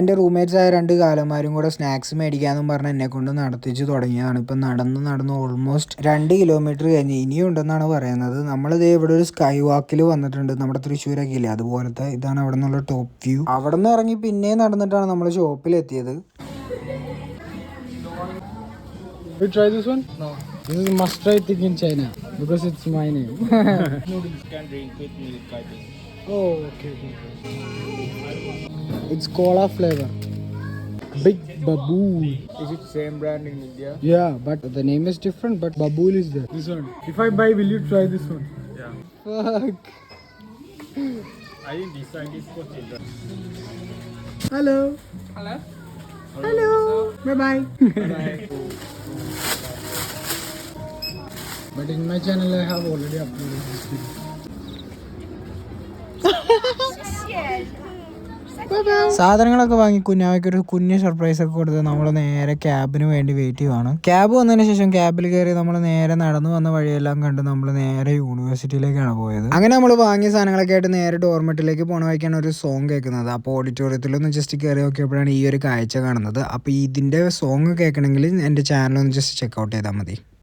എൻ്റെ റൂംമേറ്റ്സ് ആയ 2 കാലന്മാരും കൂടെ സ്നാക്സ് മേടിക്കാമെന്നും പറഞ്ഞ് എന്നെ കൊണ്ട് നടത്തിച്ച് തുടങ്ങിയതാണ്. ഇപ്പം നടന്ന് ഓൾമോസ്റ്റ് 2 കിലോമീറ്റർ കഴിഞ്ഞ് ഇനിയും ഉണ്ടെന്നാണ് പറയുന്നത്. നമ്മളിതേ ഇവിടെ ഒരു സ്കൈ വാക്കിൽ വന്നിട്ടുണ്ട്. നമ്മുടെ തൃശ്ശൂരൊക്കെ ഇല്ലേ അതുപോലത്തെ ഇതാണ് അവിടെ നിന്നുള്ള ടോപ്പ് വ്യൂ. അവിടെ നിന്ന് ഇറങ്ങി പിന്നെയും നടന്നിട്ടാണ് നമ്മൾ ഷോപ്പിലെത്തിയത്. You try this one? No. This is a must-try thing in China because it's my name. Noodles can drink with milk, I think. Oh, okay. It's cola flavor. Big Babool. Is it same brand in India? Yeah, but the name is different. But Babool is there. This one. If I buy, will you try this one? Yeah. Fuck. I think this one is for children. Hello. Hello? Hello. Bye-bye. Bye. But in my channel, I have already uploaded this video. സാധനങ്ങളൊക്കെ വാങ്ങി കുഞ്ഞാവയ്ക്ക് ഒരു കുഞ്ഞ് surprise ഒക്കെ കൊടുത്ത് നമ്മൾ നേരെ ക്യാബിന് വേണ്ടി wait ചെയ്യുവാണ്. ക്യാബ് വന്നതിന് ശേഷം ക്യാബിൽ കയറി നമ്മൾ നേരെ നടന്നു വന്ന വഴിയെല്ലാം കണ്ട് നമ്മൾ നേരെ യൂണിവേഴ്സിറ്റിയിലേക്കാണ് പോയത്. അങ്ങനെ നമ്മൾ വാങ്ങിയ സാധനങ്ങളൊക്കെ ആയിട്ട് നേരെ ഡോർമെറ്റിലേക്ക് പോണ വഴിക്കാണ് ഒരു സോങ് കേൾക്കുന്നത്. അപ്പോൾ ഓഡിറ്റോറിയത്തിലൊന്ന് ജസ്റ്റ് കയറി നോക്കിയപ്പോഴാണ് ഈ ഒരു കാഴ്ച കാണുന്നത്. അപ്പോൾ ഇതിൻ്റെ സോങ് കേൾക്കണമെങ്കിൽ എൻ്റെ ചാനലൊന്ന് ജസ്റ്റ് ചെക്കൗട്ട് ചെയ്താൽ മതി.